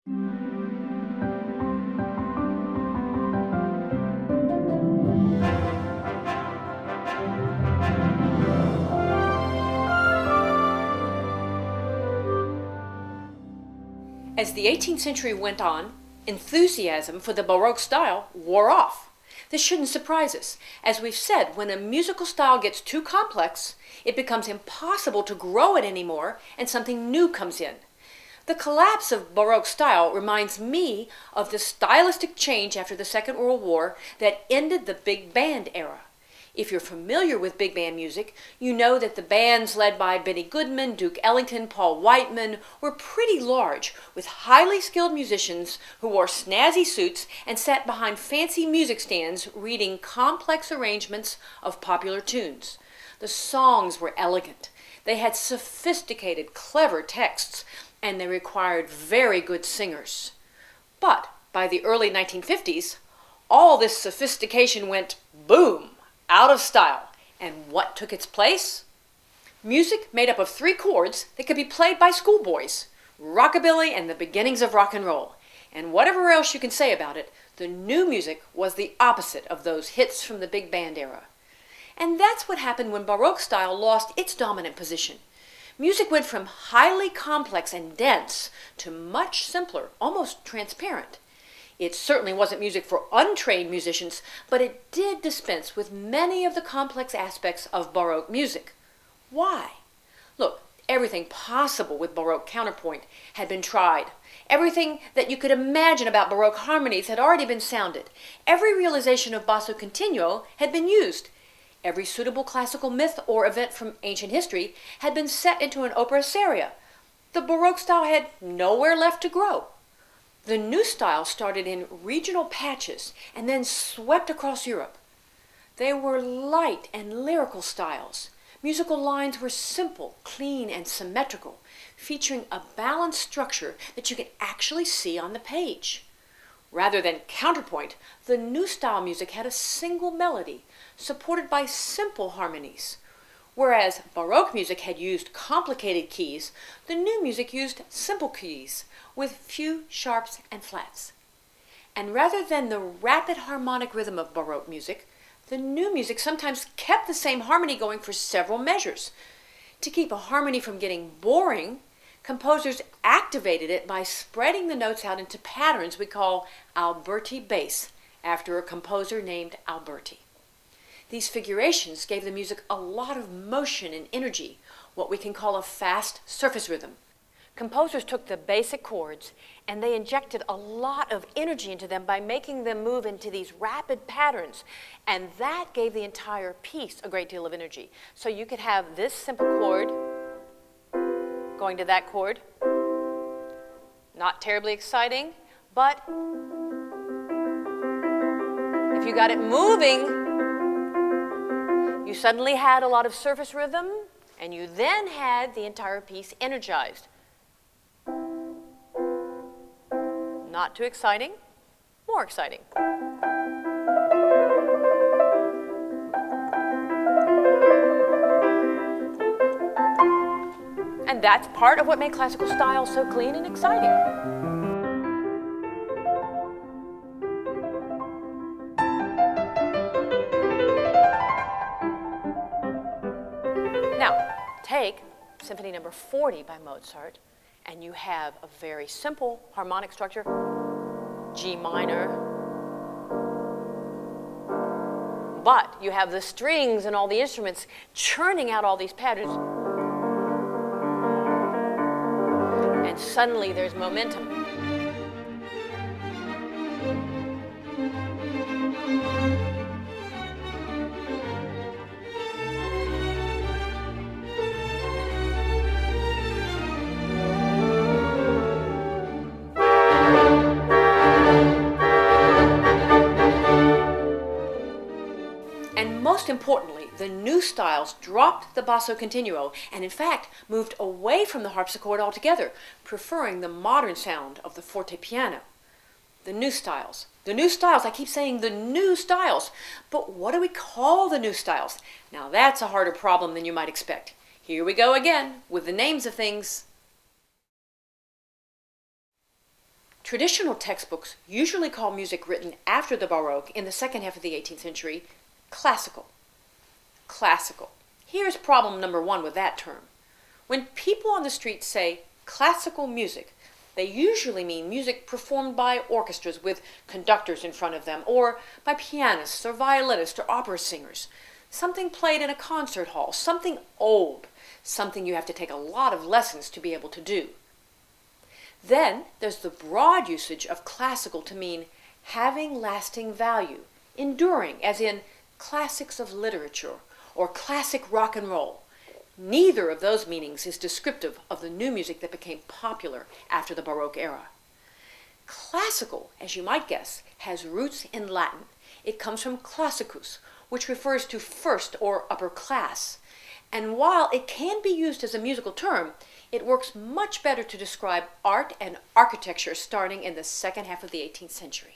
As the 18th century went on, enthusiasm for the Baroque style wore off. This shouldn't surprise us. As we've said, when a musical style gets too complex, it becomes impossible to grow it anymore, and something new comes in. The collapse of Baroque style reminds me of the stylistic change after the Second World War that ended the big band era. If you're familiar with big band music, you know that the bands led by Benny Goodman, Duke Ellington, Paul Whiteman were pretty large, with highly skilled musicians who wore snazzy suits and sat behind fancy music stands reading complex arrangements of popular tunes. The songs were elegant. They had sophisticated, clever texts, and they required very good singers. But by the early 1950s, all this sophistication went boom! Out of style. And what took its place? Music made up of 3 chords that could be played by schoolboys. Rockabilly and the beginnings of rock and roll. And whatever else you can say about it, the new music was the opposite of those hits from the big band era. And that's what happened when Baroque style lost its dominant position. Music went from highly complex and dense to much simpler, almost transparent. It certainly wasn't music for untrained musicians, but it did dispense with many of the complex aspects of Baroque music. Why? Look, everything possible with Baroque counterpoint had been tried. Everything that you could imagine about Baroque harmonies had already been sounded. Every realization of basso continuo had been used. Every suitable classical myth or event from ancient history had been set into an opera seria. The Baroque style had nowhere left to grow. The new style started in regional patches and then swept across Europe. They were light and lyrical styles. Musical lines were simple, clean, and symmetrical, featuring a balanced structure that you could actually see on the page. Rather than counterpoint, the new style music had a single melody, supported by simple harmonies. Whereas Baroque music had used complicated keys, the new music used simple keys with few sharps and flats. And rather than the rapid harmonic rhythm of Baroque music, the new music sometimes kept the same harmony going for several measures. To keep a harmony from getting boring, composers activated it by spreading the notes out into patterns we call Alberti bass, after a composer named Alberti. These figurations gave the music a lot of motion and energy, what we can call a fast surface rhythm. Composers took the basic chords and they injected a lot of energy into them by making them move into these rapid patterns. And that gave the entire piece a great deal of energy. So you could have this simple chord going to that chord. Not terribly exciting, but if you got it moving, you suddenly had a lot of surface rhythm, and you then had the entire piece energized. Not too exciting, more exciting. And that's part of what made classical style so clean and exciting. Now, take Symphony No. 40 by Mozart, and you have a very simple harmonic structure, G minor, but you have the strings and all the instruments churning out all these patterns, and suddenly there's momentum. And most importantly, the new styles dropped the basso continuo and in fact moved away from the harpsichord altogether, preferring the modern sound of the forte piano. The new styles, I keep saying the new styles, but what do we call the new styles? Now that's a harder problem than you might expect. Here we go again with the names of things. Traditional textbooks usually call music written after the Baroque in the second half of the 18th century classical. Classical. Here's problem number one with that term. When people on the street say classical music, they usually mean music performed by orchestras with conductors in front of them, or by pianists or violinists or opera singers. Something played in a concert hall, something old, something you have to take a lot of lessons to be able to do. Then there's the broad usage of classical to mean having lasting value, enduring, as in classics of literature or classic rock and roll. Neither of those meanings is descriptive of the new music that became popular after the Baroque era. Classical, as you might guess, has roots in Latin. It comes from classicus, which refers to first or upper class. And while it can be used as a musical term, it works much better to describe art and architecture starting in the second half of the 18th century.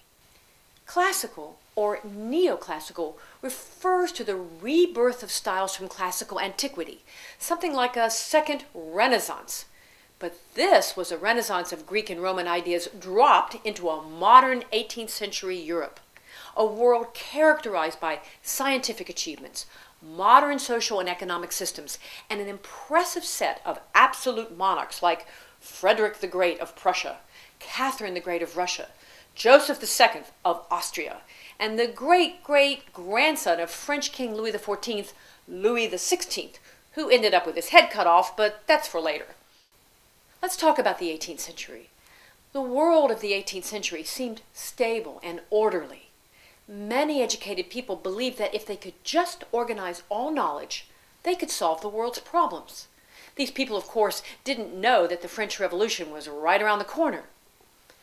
Classical, or neoclassical, refers to the rebirth of styles from classical antiquity, something like a second Renaissance. But this was a Renaissance of Greek and Roman ideas dropped into a modern 18th century Europe, a world characterized by scientific achievements, modern social and economic systems, and an impressive set of absolute monarchs like Frederick the Great of Prussia, Catherine the Great of Russia, Joseph II of Austria, and the great-great-grandson of French King Louis XIV, Louis XVI, who ended up with his head cut off, but that's for later. Let's talk about the 18th century. The world of the 18th century seemed stable and orderly. Many educated people believed that if they could just organize all knowledge, they could solve the world's problems. These people, of course, didn't know that the French Revolution was right around the corner.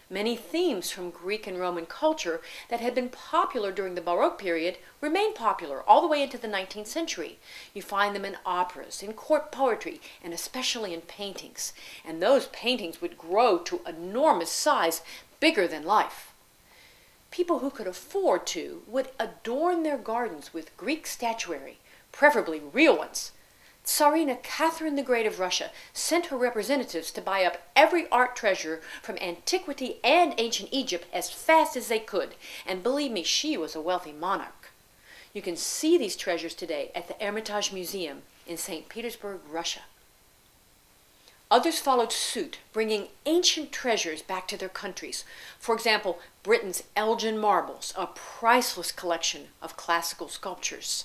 Many themes from Greek and Roman culture that had been popular during the Baroque period remained popular all the way into the 19th century. You find them in operas, in court poetry, and especially in paintings. And those paintings would grow to enormous size, bigger than life. People who could afford to would adorn their gardens with Greek statuary, preferably real ones. Tsarina Catherine the Great of Russia sent her representatives to buy up every art treasure from antiquity and ancient Egypt as fast as they could, and believe me, she was a wealthy monarch. You can see these treasures today at the Hermitage Museum in St. Petersburg, Russia. Others followed suit, bringing ancient treasures back to their countries. For example, Britain's Elgin Marbles, a priceless collection of classical sculptures.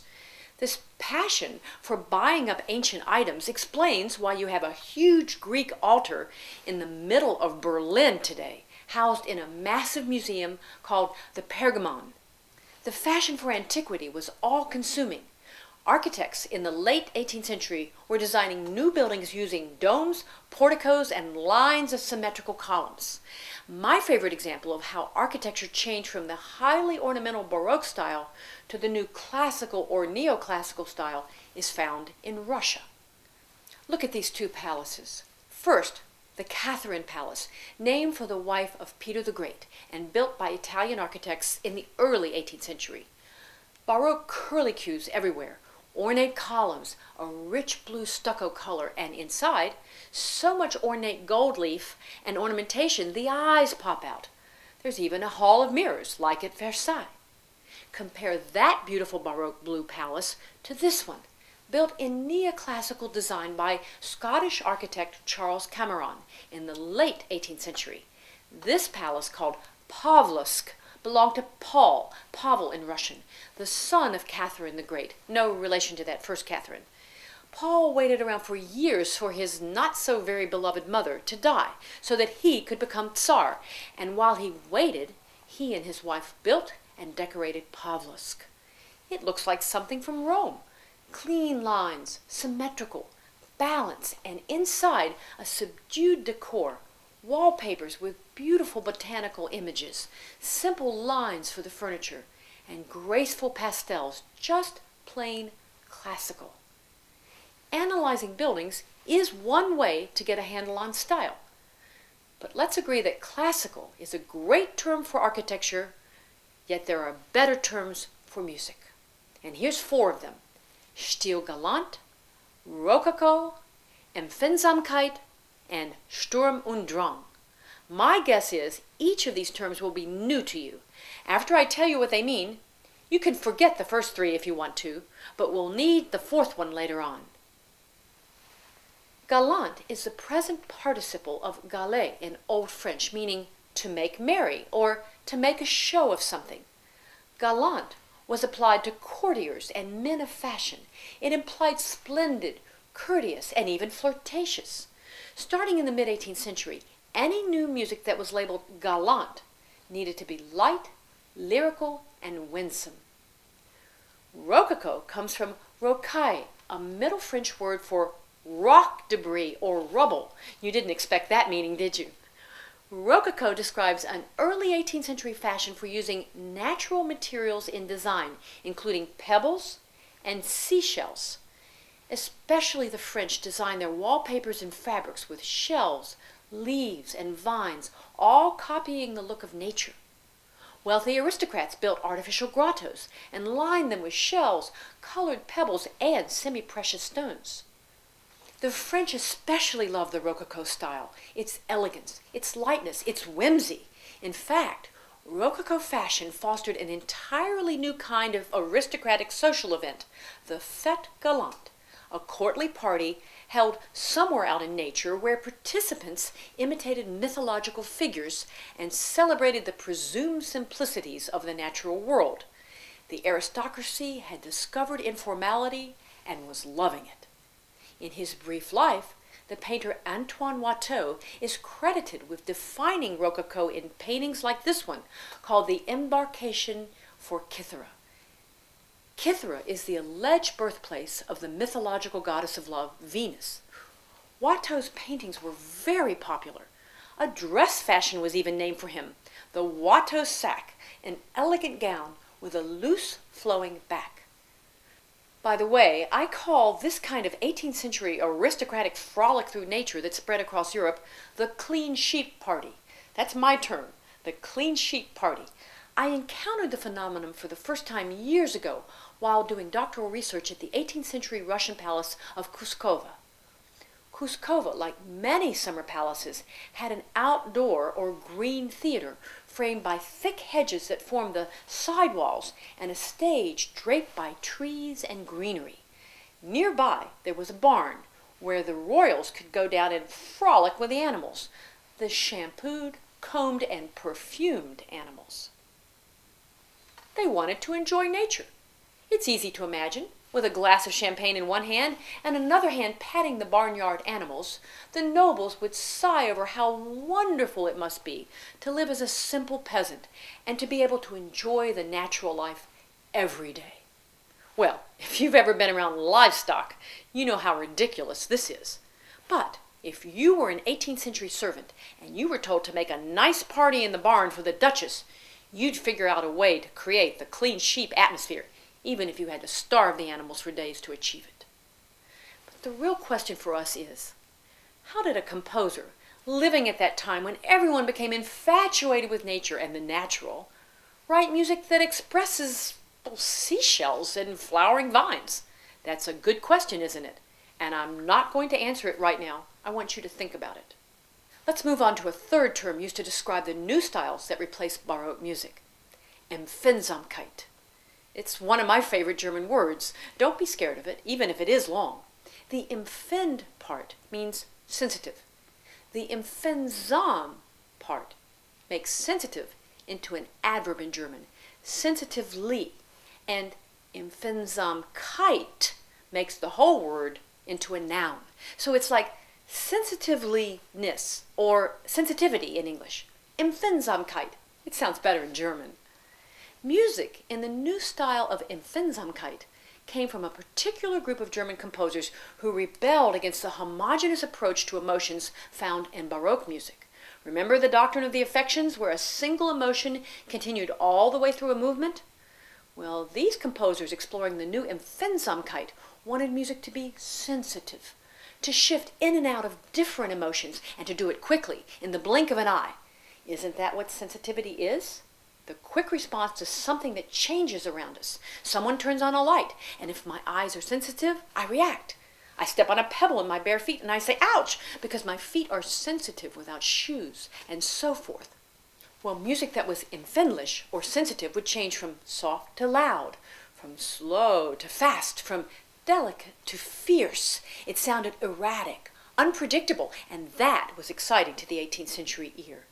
This passion for buying up ancient items explains why you have a huge Greek altar in the middle of Berlin today, housed in a massive museum called the Pergamon. The fashion for antiquity was all-consuming. Architects in the late 18th century were designing new buildings using domes, porticos, and lines of symmetrical columns. My favorite example of how architecture changed from the highly ornamental Baroque style to the new classical or neoclassical style is found in Russia. Look at these two palaces. First, the Catherine Palace, named for the wife of Peter the Great and built by Italian architects in the early 18th century. Baroque curlicues everywhere, ornate columns, a rich blue stucco color, and inside, so much ornate gold leaf and ornamentation the eyes pop out. There's even a hall of mirrors, like at Versailles. Compare that beautiful Baroque blue palace to this one, built in neoclassical design by Scottish architect Charles Cameron in the late 18th century. This palace, called Pavlovsk, belonged to Pavel in Russian, the son of Catherine the Great, no relation to that first Catherine. Paul waited around for years for his not-so-very-beloved mother to die so that he could become Tsar, and while he waited, he and his wife built and decorated Pavlovsk. It looks like something from Rome. Clean lines, symmetrical, balance, and inside a subdued decor, wallpapers with beautiful botanical images, simple lines for the furniture, and graceful pastels, just plain classical. Analyzing buildings is one way to get a handle on style. But let's agree that classical is a great term for architecture, yet there are better terms for music. And here's 4 of them: Stilgalant, Rococo, Empfindsamkeit, and Sturm und Drang. My guess is each of these terms will be new to you. After I tell you what they mean, you can forget the first three if you want to, but we'll need the fourth one later on. Galant is the present participle of galer in Old French, meaning to make merry or to make a show of something. Galant was applied to courtiers and men of fashion. It implied splendid, courteous, and even flirtatious. Starting in the mid-18th century, any new music that was labeled galant needed to be light, lyrical, and winsome. Rococo comes from rocaille, a Middle French word for rock debris or rubble. You didn't expect that meaning, did you? Rococo describes an early 18th century fashion for using natural materials in design, including pebbles and seashells. Especially the French designed their wallpapers and fabrics with shells, leaves, and vines, all copying the look of nature. Wealthy aristocrats built artificial grottos and lined them with shells, colored pebbles, and semi-precious stones. The French especially loved the Rococo style, its elegance, its lightness, its whimsy. In fact, Rococo fashion fostered an entirely new kind of aristocratic social event, the Fête Galante, a courtly party held somewhere out in nature where participants imitated mythological figures and celebrated the presumed simplicities of the natural world. The aristocracy had discovered informality and was loving it. In his brief life, the painter Antoine Watteau is credited with defining Rococo in paintings like this one, called The Embarcation for Cythera. Cythera is the alleged birthplace of the mythological goddess of love, Venus. Watteau's paintings were very popular. A dress fashion was even named for him, the Watteau sac, an elegant gown with a loose, flowing back. By the way, I call this kind of 18th century aristocratic frolic through nature that spread across Europe the clean sheet party. That's my term, the clean sheet party. I encountered the phenomenon for the first time years ago while doing doctoral research at the 18th century Russian palace of Kuskova. Kuskova, like many summer palaces, had an outdoor or green theater framed by thick hedges that formed the side walls and a stage draped by trees and greenery. Nearby there was a barn where the royals could go down and frolic with the animals, the shampooed, combed, and perfumed animals. They wanted to enjoy nature. It's easy to imagine, with a glass of champagne in one hand and another hand patting the barnyard animals, the nobles would sigh over how wonderful it must be to live as a simple peasant and to be able to enjoy the natural life every day. Well, if you've ever been around livestock, you know how ridiculous this is. But if you were an 18th century servant and you were told to make a nice party in the barn for the Duchess, you'd figure out a way to create the clean sheep atmosphere, even if you had to starve the animals for days to achieve it. But the real question for us is, how did a composer, living at that time when everyone became infatuated with nature and the natural, write music that expresses seashells and flowering vines? That's a good question, isn't it? And I'm not going to answer it right now. I want you to think about it. Let's move on to a third term used to describe the new styles that replaced Baroque music. Empfindsamkeit. It's one of my favorite German words. Don't be scared of it, even if it is long. The empfind part means sensitive. The empfindsam part makes sensitive into an adverb in German, sensitively, and empfindsamkeit makes the whole word into a noun. So it's like sensitiveness or sensitivity in English. Empfindsamkeit. It sounds better in German. Music in the new style of Empfindsamkeit came from a particular group of German composers who rebelled against the homogeneous approach to emotions found in Baroque music. Remember the doctrine of the affections, where a single emotion continued all the way through a movement? Well, these composers exploring the new Empfindsamkeit wanted music to be sensitive, to shift in and out of different emotions, and to do it quickly, in the blink of an eye. Isn't that what sensitivity is? The quick response to something that changes around us. Someone turns on a light, and if my eyes are sensitive, I react. I step on a pebble in my bare feet and I say, ouch, because my feet are sensitive without shoes, and so forth. Well, music that was Empfindlich, or sensitive, would change from soft to loud, from slow to fast, from delicate to fierce. It sounded erratic, unpredictable, and that was exciting to the 18th century ear.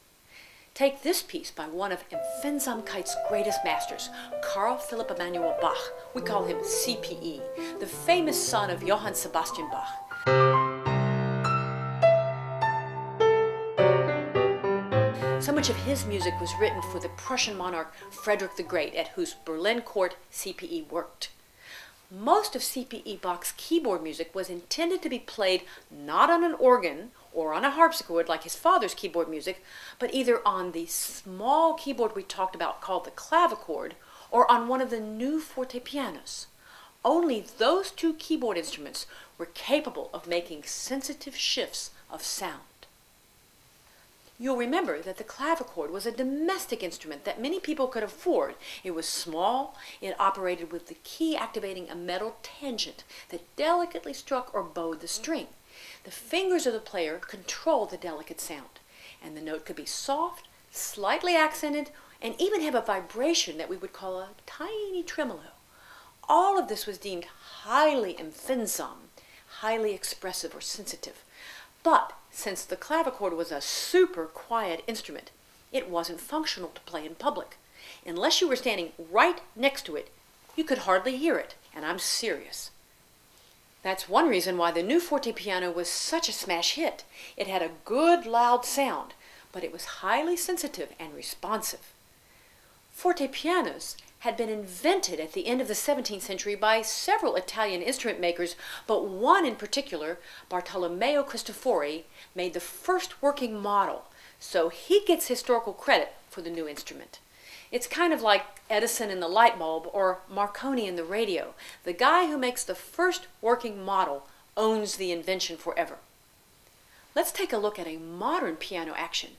Take this piece by one of Empfindsamkeit's greatest masters, Carl Philipp Emanuel Bach. We call him CPE, the famous son of Johann Sebastian Bach. So much of his music was written for the Prussian monarch Frederick the Great, at whose Berlin court CPE worked. Most of CPE Bach's keyboard music was intended to be played not on an organ or on a harpsichord like his father's keyboard music, but either on the small keyboard we talked about called the clavichord, or on one of the new forte pianos. Only those two keyboard instruments were capable of making sensitive shifts of sound. You'll remember that the clavichord was a domestic instrument that many people could afford. It was small, it operated with the key activating a metal tangent that delicately struck or bowed the string. The fingers of the player controlled the delicate sound, and the note could be soft, slightly accented, and even have a vibration that we would call a tiny tremolo. All of this was deemed highly empfindsam, highly expressive or sensitive. But since the clavichord was a super quiet instrument, it wasn't functional to play in public. Unless you were standing right next to it, you could hardly hear it, and I'm serious. That's one reason why the new forte piano was such a smash hit. It had a good loud sound, but it was highly sensitive and responsive. Forte pianos had been invented at the end of the 17th century by several Italian instrument makers, but one in particular, Bartolomeo Cristofori, made the first working model, so he gets historical credit for the new instrument. It's kind of like Edison and the light bulb or Marconi and the radio. The guy who makes the first working model owns the invention forever. Let's take a look at a modern piano action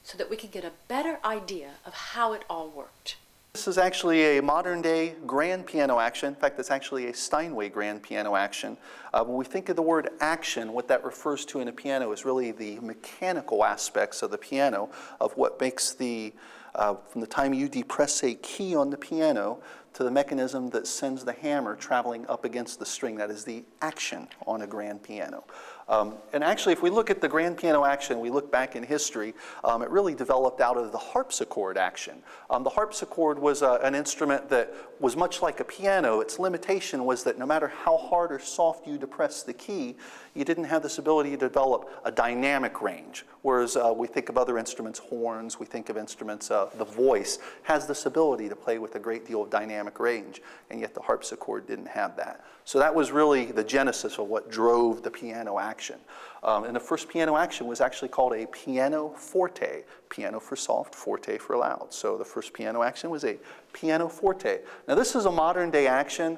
so that we can get a better idea of how it all worked. This is actually a modern-day grand piano action. In fact, it's actually a Steinway grand piano action. When we think of the word action, what that refers to in a piano is really the mechanical aspects of the piano, of what makes the, from the time you depress a key on the piano to the mechanism that sends the hammer traveling up against the string. That is the action on a grand piano. And actually, if we look at the grand piano action, we look back in history, it really developed out of the harpsichord action. The harpsichord was an instrument that was much like a piano. Its limitation was that no matter how hard or soft you depress the key, you didn't have this ability to develop a dynamic range. Whereas we think of other instruments, horns, we think of instruments, the voice has this ability to play with a great deal of dynamic range, and yet the harpsichord didn't have that. So that was really the genesis of what drove the piano action. And the first piano action was actually called a piano forte, piano for soft, forte for loud. So the first piano action was a piano forte. Now this is a modern day action.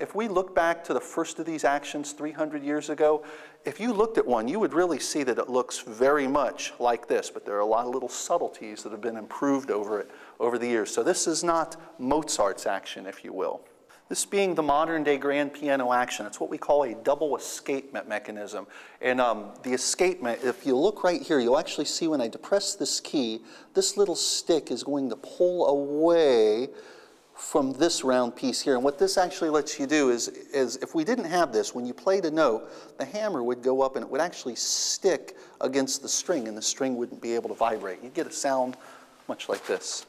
If we look back to the first of these actions 300 years ago, if you looked at one, you would really see that it looks very much like this, but there are a lot of little subtleties that have been improved over it over the years. So this is not Mozart's action, if you will. This being the modern day grand piano action, it's what we call a double escapement mechanism. And the escapement, if you look right here, you'll actually see when I depress this key, this little stick is going to pull away from this round piece here. And what this actually lets you do is if we didn't have this, when you played a note, the hammer would go up and it would actually stick against the string, and the string wouldn't be able to vibrate. You'd get a sound much like this,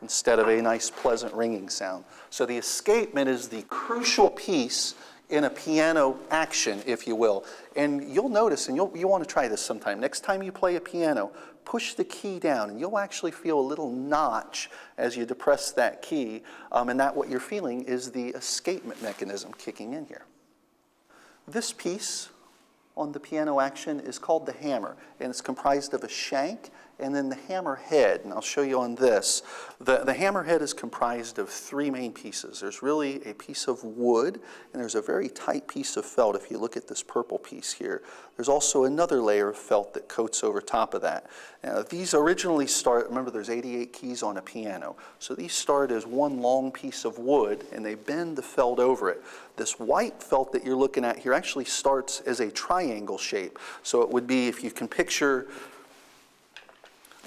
instead of a nice pleasant ringing sound. So the escapement is the crucial piece in a piano action, if you will. And you'll notice, and you'll want to try this sometime, next time you play a piano, push the key down and you'll actually feel a little notch as you depress that key, and that what you're feeling is the escapement mechanism kicking in here. This piece on the piano action is called the hammer, and it's comprised of a shank and then the hammer head. And I'll show you on this. The hammer head is comprised of three main pieces. There's really a piece of wood, and there's a very tight piece of felt if you look at this purple piece here. There's also another layer of felt that coats over top of that. Now, these originally start, remember there's 88 keys on a piano, so these start as one long piece of wood, and they bend the felt over it. This white felt that you're looking at here actually starts as a triangle shape. So it would be, if you can picture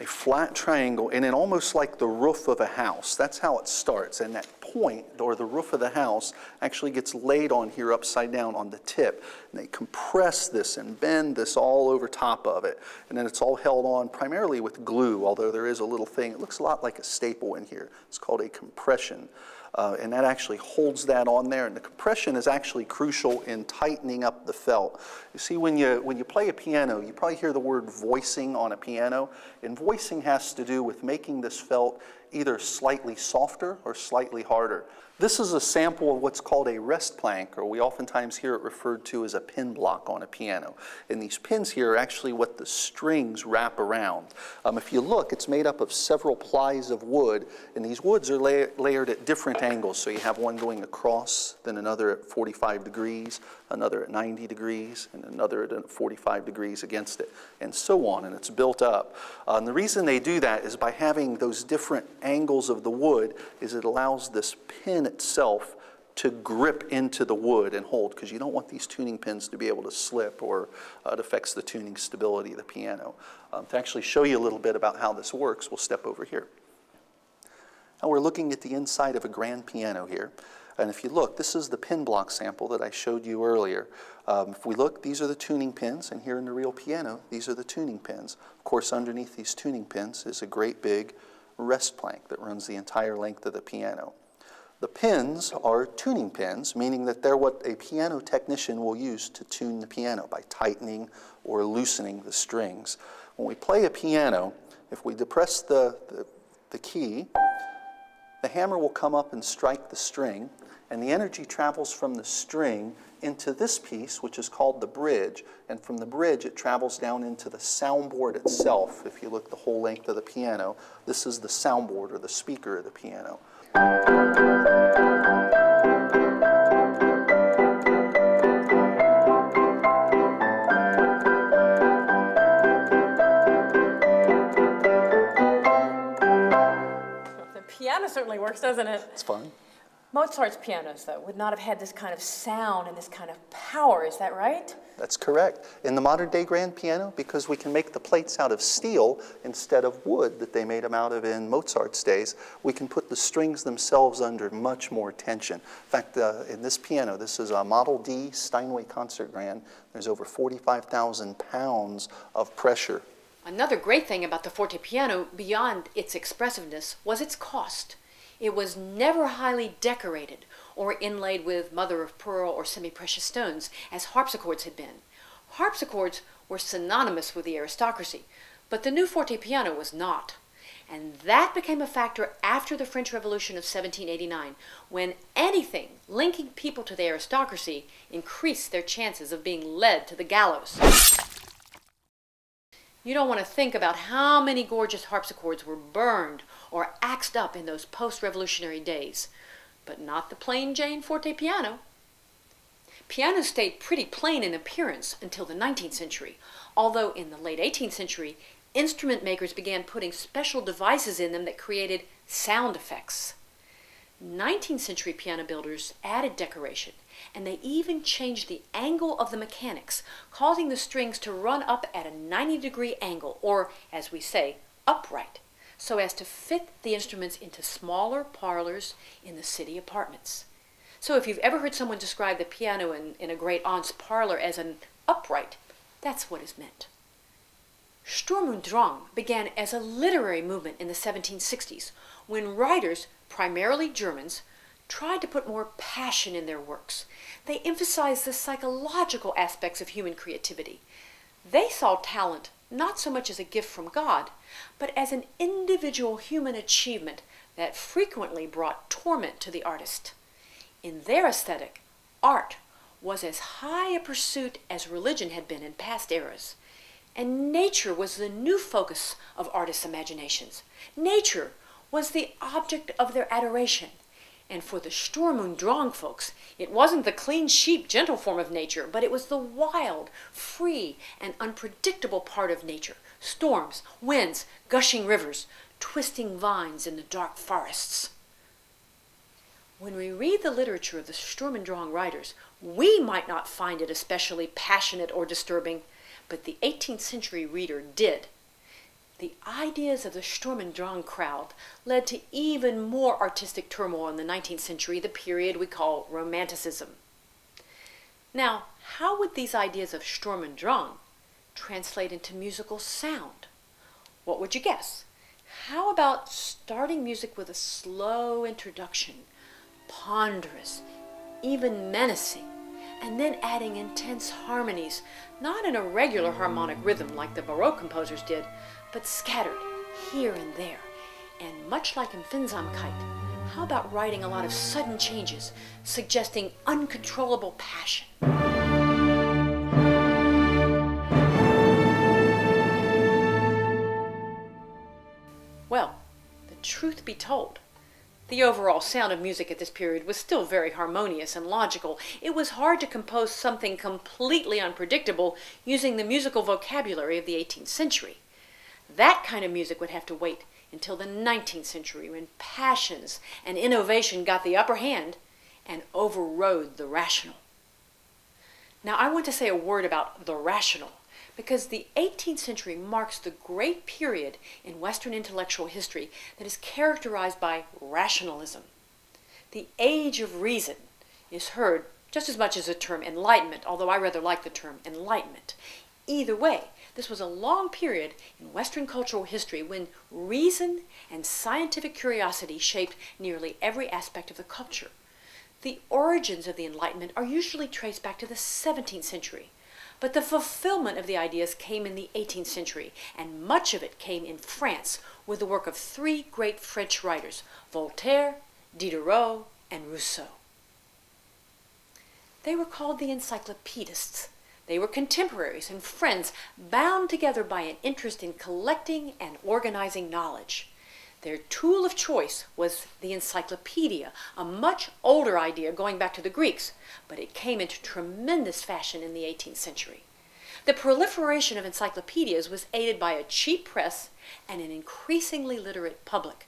a flat triangle, and then almost like the roof of a house. That's how it starts. And that point, or the roof of the house, actually gets laid on here upside down on the tip. And they compress this and bend this all over top of it. And then it's all held on primarily with glue, although there is a little thing. It looks a lot like a staple in here. It's called a compression. And that actually holds that on there. And the compression is actually crucial in tightening up the felt. You see, when you play a piano, you probably hear the word voicing on a piano. And voicing has to do with making this felt either slightly softer or slightly harder. This is a sample of what's called a rest plank, or we oftentimes hear it referred to as a pin block on a piano. And these pins here are actually what the strings wrap around. If you look, it's made up of several plies of wood, and these woods are layered at different angles. So you have one going across, then another at 45 degrees, another at 90 degrees, and another at 45 degrees against it, and so on, and it's built up. And the reason they do that is by having those different angles of the wood is it allows this pin itself to grip into the wood and hold, because you don't want these tuning pins to be able to slip, or it affects the tuning stability of the piano. To actually show you a little bit about how this works, we'll step over here. Now we're looking at the inside of a grand piano here. And if you look, this is the pin block sample that I showed you earlier. If we look, these are the tuning pins, and here in the real piano, these are the tuning pins. Of course, underneath these tuning pins is a great big rest plank that runs the entire length of the piano. The pins are tuning pins, meaning that they're what a piano technician will use to tune the piano by tightening or loosening the strings. When we play a piano, if we depress the key, the hammer will come up and strike the string, and the energy travels from the string into this piece, which is called the bridge, and from the bridge it travels down into the soundboard itself. If you look the whole length of the piano, this is the soundboard, or the speaker of the piano. The piano certainly works, doesn't it? It's fun. Mozart's pianos, though, would not have had this kind of sound and this kind of power, is that right? That's correct. In the modern day grand piano, because we can make the plates out of steel instead of wood that they made them out of in Mozart's days, we can put the strings themselves under much more tension. In fact, in this piano, this is a Model D Steinway Concert Grand. There's over 45,000 pounds of pressure. Another great thing about the forte piano, beyond its expressiveness, was its cost. It was never highly decorated or inlaid with mother of pearl or semi-precious stones, as harpsichords had been. Harpsichords were synonymous with the aristocracy, but the new forte piano was not. And that became a factor after the French Revolution of 1789, when anything linking people to the aristocracy increased their chances of being led to the gallows. You don't want to think about how many gorgeous harpsichords were burned or axed up in those post-revolutionary days, but not the plain Jane forte piano. Pianos stayed pretty plain in appearance until the 19th century, although in the late 18th century, instrument makers began putting special devices in them that created sound effects. 19th century piano builders added decoration, and they even changed the angle of the mechanics, causing the strings to run up at a 90-degree angle, or, as we say, upright, so as to fit the instruments into smaller parlors in the city apartments. So if you've ever heard someone describe the piano in a great aunt's parlor as an upright, that's what is meant. Sturm und Drang began as a literary movement in the 1760s, when writers, primarily Germans, tried to put more passion in their works. They emphasized the psychological aspects of human creativity. They saw talent not so much as a gift from God, but as an individual human achievement that frequently brought torment to the artist. In their aesthetic, art was as high a pursuit as religion had been in past eras. And nature was the new focus of artists' imaginations. Nature was the object of their adoration. And for the Sturm und Drang folks, it wasn't the clean sheep, gentle form of nature, but it was the wild, free, and unpredictable part of nature. Storms, winds, gushing rivers, twisting vines in the dark forests. When we read the literature of the Sturm und Drang writers, we might not find it especially passionate or disturbing, but the 18th century reader did. The ideas of the Sturm und Drang crowd led to even more artistic turmoil in the 19th century, the period we call Romanticism. Now, how would these ideas of Sturm und Drang translate into musical sound? What would you guess? How about starting music with a slow introduction, ponderous, even menacing, and then adding intense harmonies, not in a regular harmonic rhythm like the Baroque composers did, but scattered here and there. And much like in Finsamkeit, how about writing a lot of sudden changes, suggesting uncontrollable passion? Well, the truth be told, the overall sound of music at this period was still very harmonious and logical. It was hard to compose something completely unpredictable using the musical vocabulary of the 18th century. That kind of music would have to wait until the 19th century when passions and innovation got the upper hand and overrode the rational. Now I want to say a word about the rational, because the 18th century marks the great period in Western intellectual history that is characterized by rationalism. The age of reason is heard just as much as the term enlightenment, although I rather like the term enlightenment. Either way, this was a long period in Western cultural history when reason and scientific curiosity shaped nearly every aspect of the culture. The origins of the Enlightenment are usually traced back to the 17th century, but the fulfillment of the ideas came in the 18th century, and much of it came in France with the work of three great French writers, Voltaire, Diderot, and Rousseau. They were called the encyclopedists. They were contemporaries and friends bound together by an interest in collecting and organizing knowledge. Their tool of choice was the encyclopedia, a much older idea going back to the Greeks, but it came into tremendous fashion in the 18th century. The proliferation of encyclopedias was aided by a cheap press and an increasingly literate public.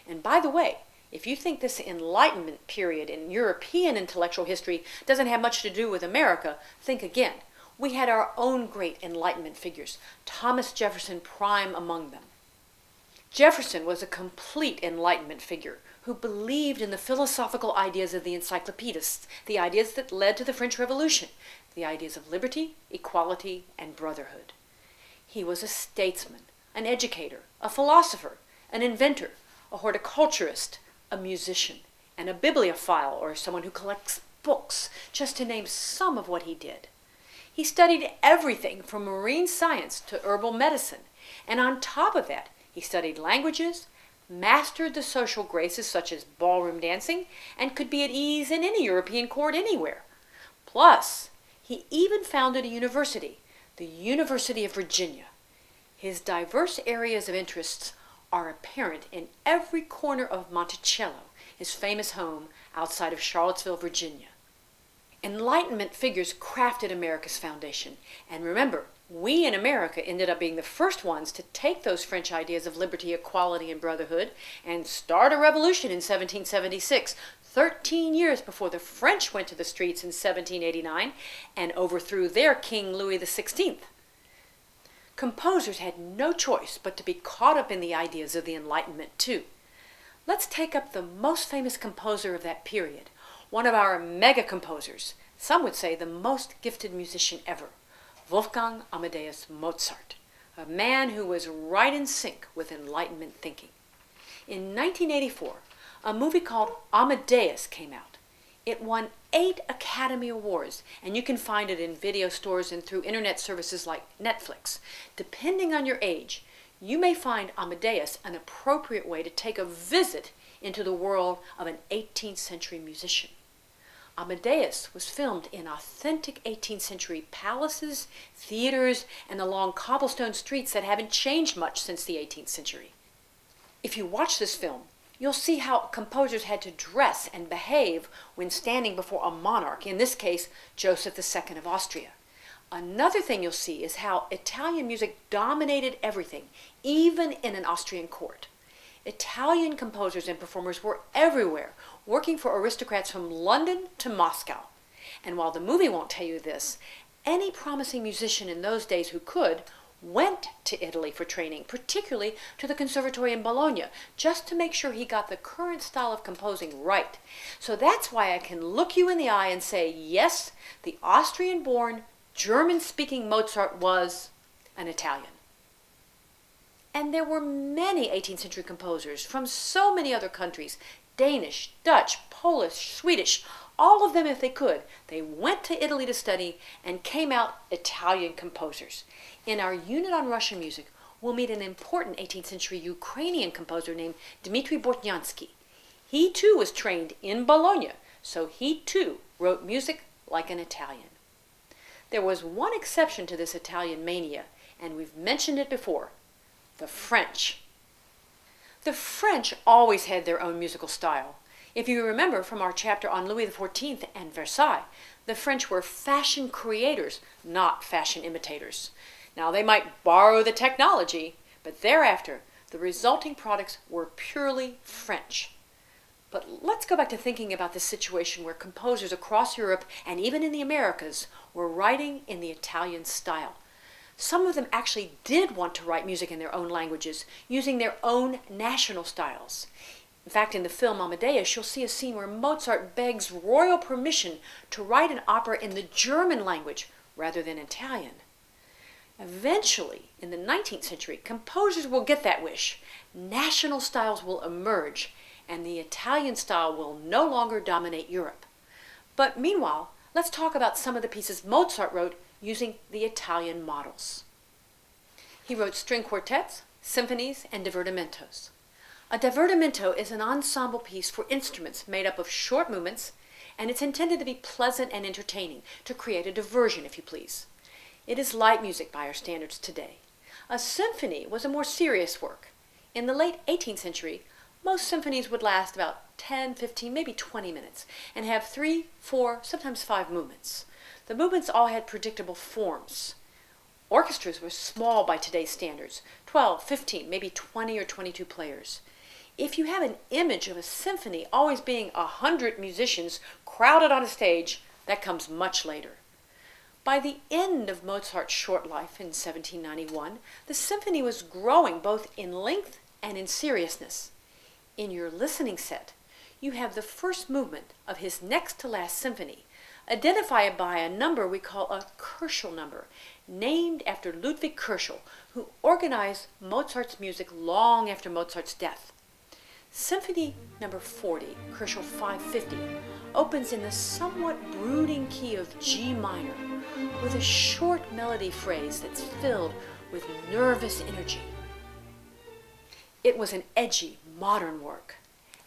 And by the way, if you think this Enlightenment period in European intellectual history doesn't have much to do with America, think again. We had our own great Enlightenment figures, Thomas Jefferson prime among them. Jefferson was a complete Enlightenment figure who believed in the philosophical ideas of the encyclopedists, the ideas that led to the French Revolution, the ideas of liberty, equality, and brotherhood. He was a statesman, an educator, a philosopher, an inventor, a horticulturist, a musician, and a bibliophile, or someone who collects books, just to name some of what he did. He studied everything from marine science to herbal medicine, and on top of that, he studied languages, mastered the social graces such as ballroom dancing, and could be at ease in any European court anywhere. Plus, he even founded a university, the University of Virginia. His diverse areas of interests are apparent in every corner of Monticello, his famous home outside of Charlottesville, Virginia. Enlightenment figures crafted America's foundation, and remember, we in America ended up being the first ones to take those French ideas of liberty, equality, and brotherhood and start a revolution in 1776, 13 years before the French went to the streets in 1789 and overthrew their King Louis XVI. Composers had no choice but to be caught up in the ideas of the Enlightenment too. Let's take up the most famous composer of that period, one of our mega composers, some would say the most gifted musician ever, Wolfgang Amadeus Mozart, a man who was right in sync with Enlightenment thinking. In 1984, a movie called Amadeus came out. It won 8 Academy Awards, and you can find it in video stores and through internet services like Netflix. Depending on your age, you may find Amadeus an appropriate way to take a visit into the world of an 18th century musician. Amadeus was filmed in authentic 18th century palaces, theaters, and along cobblestone streets that haven't changed much since the 18th century. If you watch this film, you'll see how composers had to dress and behave when standing before a monarch, in this case, Joseph II of Austria. Another thing you'll see is how Italian music dominated everything, even in an Austrian court. Italian composers and performers were everywhere, working for aristocrats from London to Moscow. And while the movie won't tell you this, any promising musician in those days who could went to Italy for training, particularly to the Conservatory in Bologna, just to make sure he got the current style of composing right. So that's why I can look you in the eye and say, yes, the Austrian-born, German-speaking Mozart was an Italian. And there were many 18th century composers from so many other countries, Danish, Dutch, Polish, Swedish, all of them if they could. They went to Italy to study and came out Italian composers. In our unit on Russian music, we'll meet an important 18th century Ukrainian composer named Dmitry Bortnyansky. He too was trained in Bologna, so he too wrote music like an Italian. There was one exception to this Italian mania, and we've mentioned it before: the French. The French always had their own musical style. If you remember from our chapter on Louis XIV and Versailles, the French were fashion creators, not fashion imitators. Now, they might borrow the technology, but thereafter, the resulting products were purely French. But let's go back to thinking about this situation where composers across Europe and even in the Americas were writing in the Italian style. Some of them actually did want to write music in their own languages, using their own national styles. In fact, in the film Amadeus, you'll see a scene where Mozart begs royal permission to write an opera in the German language rather than Italian. Eventually, in the 19th century, composers will get that wish. National styles will emerge, and the Italian style will no longer dominate Europe. But meanwhile, let's talk about some of the pieces Mozart wrote using the Italian models. He wrote string quartets, symphonies, and divertimentos. A divertimento is an ensemble piece for instruments made up of short movements, and it's intended to be pleasant and entertaining, to create a diversion, if you please. It is light music by our standards today. A symphony was a more serious work. In the late 18th century, most symphonies would last about 10, 15, maybe 20 minutes, and have 3, 4, sometimes 5 movements. The movements all had predictable forms. Orchestras were small by today's standards, 12, 15, maybe 20 or 22 players. If you have an image of a symphony always being 100 musicians crowded on a stage, that comes much later. By the end of Mozart's short life in 1791, the symphony was growing both in length and in seriousness. In your listening set, you have the first movement of his next to last symphony, identified by a number we call a Köchel number, named after Ludwig Köchel, who organized Mozart's music long after Mozart's death. Symphony number 40, Köchel 550, opens in the somewhat brooding key of G minor, with a short melody phrase that's filled with nervous energy. It was an edgy, modern work.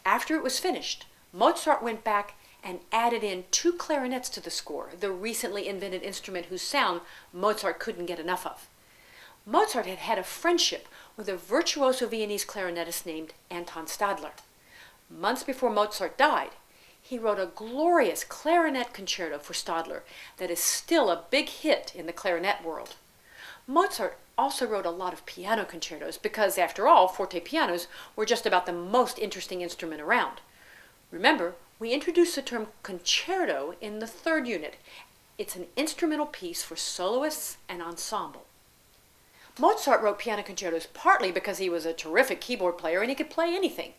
After it was finished, Mozart went back and added in 2 clarinets to the score, the recently invented instrument whose sound Mozart couldn't get enough of. Mozart had had a friendship with a virtuoso Viennese clarinetist named Anton Stadler. Months before Mozart died, he wrote a glorious clarinet concerto for Stadler that is still a big hit in the clarinet world. Mozart also wrote a lot of piano concertos because, after all, forte pianos were just about the most interesting instrument around. Remember, we introduced the term concerto in the 3rd unit. It's an instrumental piece for soloists and ensemble. Mozart wrote piano concertos partly because he was a terrific keyboard player and he could play anything,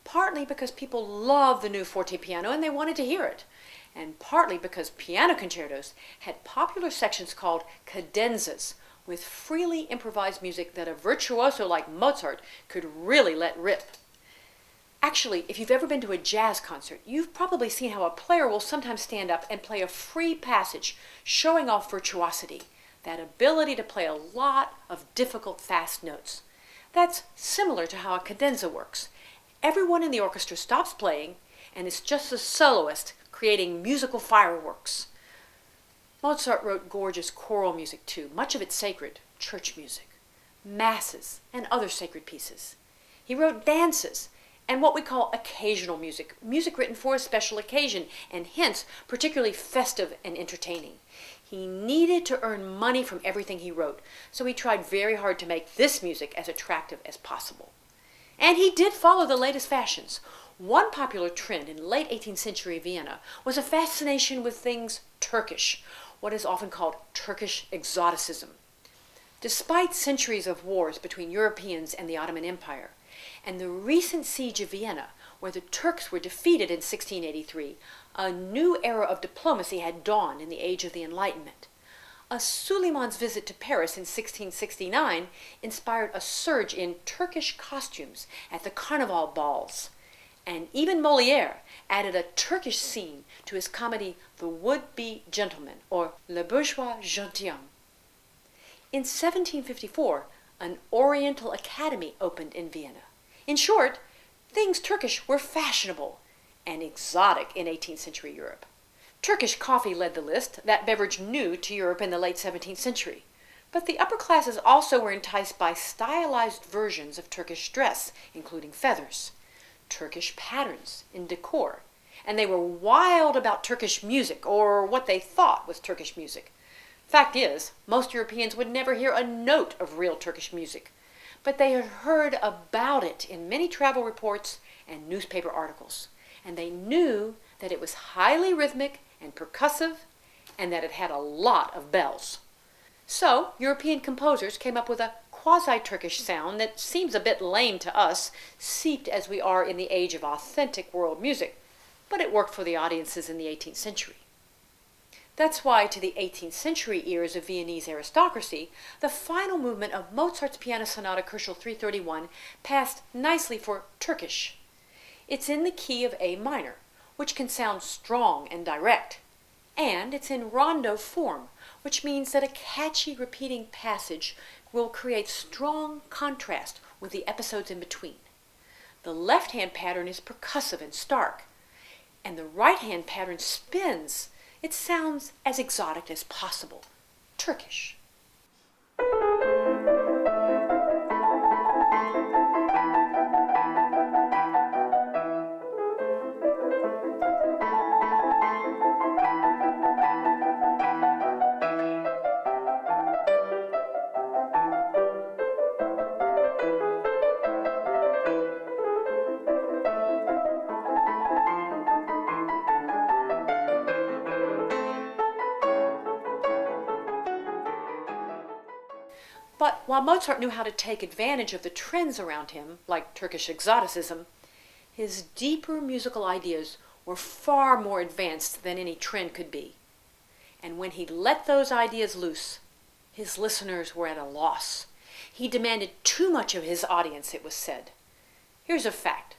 partly because people loved the new forte piano and they wanted to hear it, and partly because piano concertos had popular sections called cadenzas, with freely improvised music that a virtuoso like Mozart could really let rip. Actually, if you've ever been to a jazz concert, you've probably seen how a player will sometimes stand up and play a free passage, showing off virtuosity, that ability to play a lot of difficult fast notes. That's similar to how a cadenza works. Everyone in the orchestra stops playing, and it's just the soloist creating musical fireworks. Mozart wrote gorgeous choral music too, much of it sacred, church music, masses, and other sacred pieces. He wrote dances and what we call occasional music, music written for a special occasion, and hence particularly festive and entertaining. He needed to earn money from everything he wrote, so he tried very hard to make this music as attractive as possible. And he did follow the latest fashions. One popular trend in late 18th century Vienna was a fascination with things Turkish, what is often called Turkish exoticism. Despite centuries of wars between Europeans and the Ottoman Empire, and the recent siege of Vienna, where the Turks were defeated in 1683, a new era of diplomacy had dawned in the age of the Enlightenment. A Suleiman's visit to Paris in 1669 inspired a surge in Turkish costumes at the Carnival balls. And even Molière added a Turkish scene to his comedy The Would-Be Gentleman, or Le Bourgeois Gentilhomme. In 1754, an Oriental Academy opened in Vienna. In short, things Turkish were fashionable and exotic in 18th century Europe. Turkish coffee led the list, that beverage new to Europe in the late 17th century. But the upper classes also were enticed by stylized versions of Turkish dress, including feathers, Turkish patterns in decor, and they were wild about Turkish music, or what they thought was Turkish music. Fact is, most Europeans would never hear a note of real Turkish music, but they had heard about it in many travel reports and newspaper articles, and they knew that it was highly rhythmic and percussive, and that it had a lot of bells. So, European composers came up with a quasi-Turkish sound that seems a bit lame to us, steeped as we are in the age of authentic world music, but it worked for the audiences in the 18th century. That's why, to the 18th century ears of Viennese aristocracy, the final movement of Mozart's Piano Sonata Kochel 331 passed nicely for Turkish. It's in the key of A minor, which can sound strong and direct, and it's in rondo form, which means that a catchy repeating passage will create strong contrast with the episodes in between. The left-hand pattern is percussive and stark, and the right-hand pattern spins. It sounds as exotic as possible. Turkish. But while Mozart knew how to take advantage of the trends around him, like Turkish exoticism, his deeper musical ideas were far more advanced than any trend could be. And when he let those ideas loose, his listeners were at a loss. He demanded too much of his audience, it was said. Here's a fact.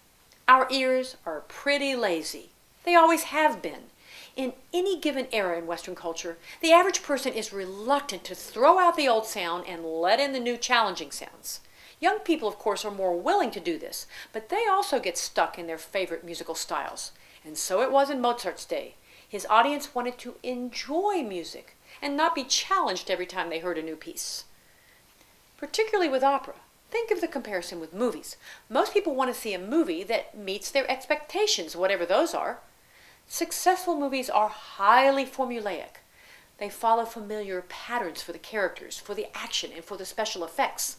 Our ears are pretty lazy. They always have been. In any given era in Western culture, the average person is reluctant to throw out the old sound and let in the new challenging sounds. Young people, of course, are more willing to do this, but they also get stuck in their favorite musical styles. And so it was in Mozart's day. His audience wanted to enjoy music and not be challenged every time they heard a new piece. Particularly with opera. Think of the comparison with movies. Most people want to see a movie that meets their expectations, whatever those are. Successful movies are highly formulaic. They follow familiar patterns for the characters, for the action, and for the special effects.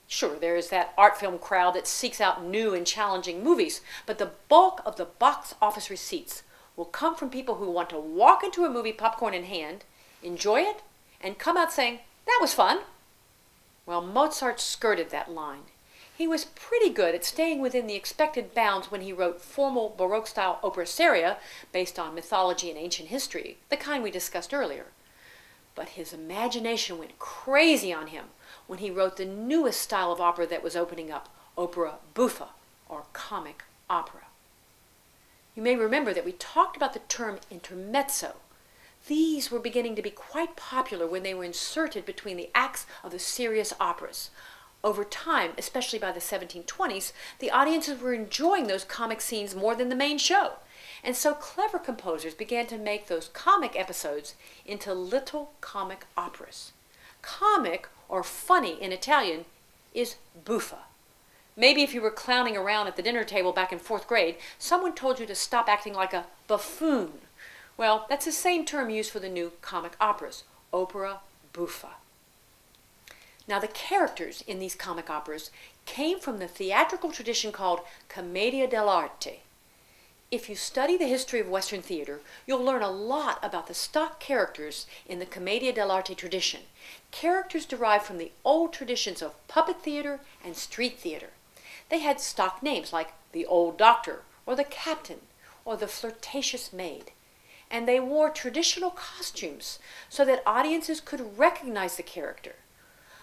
Sure, there is that art film crowd that seeks out new and challenging movies, but the bulk of the box office receipts will come from people who want to walk into a movie popcorn in hand, enjoy it, and come out saying, "That was fun." Well, Mozart skirted that line. He was pretty good at staying within the expected bounds when he wrote formal Baroque-style opera seria based on mythology and ancient history, the kind we discussed earlier. But his imagination went crazy on him when he wrote the newest style of opera that was opening up, opera buffa, or comic opera. You may remember that we talked about the term intermezzo. These were beginning to be quite popular when they were inserted between the acts of the serious operas. Over time, especially by the 1720s, the audiences were enjoying those comic scenes more than the main show, And so clever composers began to make those comic episodes into little comic operas. Comic, or funny in Italian, is buffa. Maybe if you were clowning around at the dinner table back in 4th grade, someone told you to stop acting like a buffoon. Well, that's the same term used for the new comic operas, opera buffa. Now, the characters in these comic operas came from the theatrical tradition called commedia dell'arte. If you study the history of Western theater, you'll learn a lot about the stock characters in the commedia dell'arte tradition, characters derived from the old traditions of puppet theater and street theater. They had stock names like the old doctor, or the captain, or the flirtatious maid. And they wore traditional costumes so that audiences could recognize the character.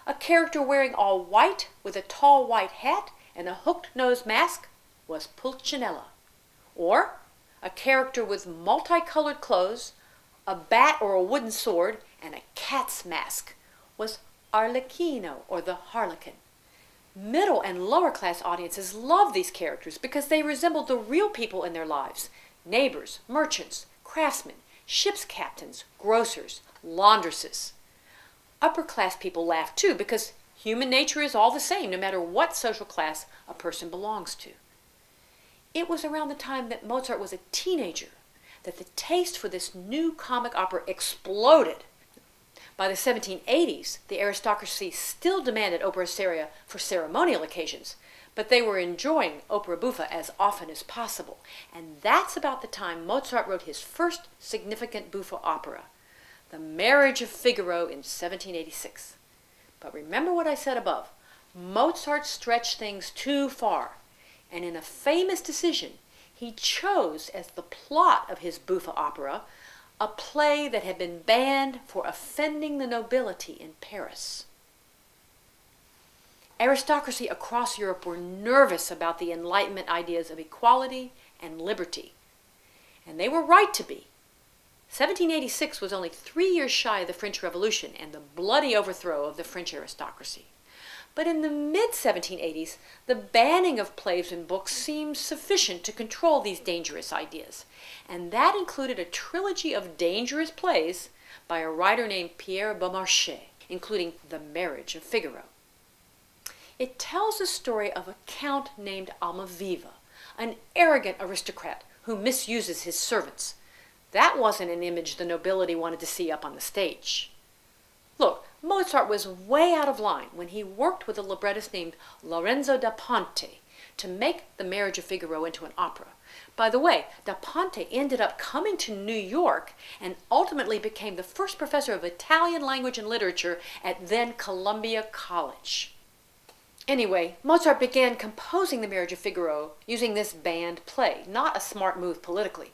A character wearing all white with a tall white hat and a hooked-nosed mask was Pulcinella. Or a character with multicolored clothes, a bat or a wooden sword, and a cat's mask was Arlecchino, or the Harlequin. Middle and lower class audiences loved these characters because they resembled the real people in their lives: neighbors, merchants, craftsmen, ship's captains, grocers, laundresses. Upper class people laughed too because human nature is all the same no matter what social class a person belongs to. It was around the time that Mozart was a teenager that the taste for this new comic opera exploded. By the 1780s, the aristocracy still demanded opera seria for ceremonial occasions, but they were enjoying opera buffa as often as possible. And that's about the time Mozart wrote his first significant buffa opera, The Marriage of Figaro, in 1786. But remember what I said above. Mozart stretched things too far, and in a famous decision, he chose as the plot of his buffa opera a play that had been banned for offending the nobility in Paris. Aristocracy across Europe were nervous about the Enlightenment ideas of equality and liberty, and they were right to be. 1786 was only 3 years shy of the French Revolution and the bloody overthrow of the French aristocracy. But in the mid-1780s, the banning of plays and books seemed sufficient to control these dangerous ideas, and that included a trilogy of dangerous plays by a writer named Pierre Beaumarchais, including The Marriage of Figaro. It tells the story of a count named Almaviva, an arrogant aristocrat who misuses his servants. That wasn't an image the nobility wanted to see up on the stage. Look, Mozart was way out of line when he worked with a librettist named Lorenzo da Ponte to make The Marriage of Figaro into an opera. By the way, da Ponte ended up coming to New York and ultimately became the first professor of Italian language and literature at then Columbia College. Anyway, Mozart began composing The Marriage of Figaro using this banned play, not a smart move politically.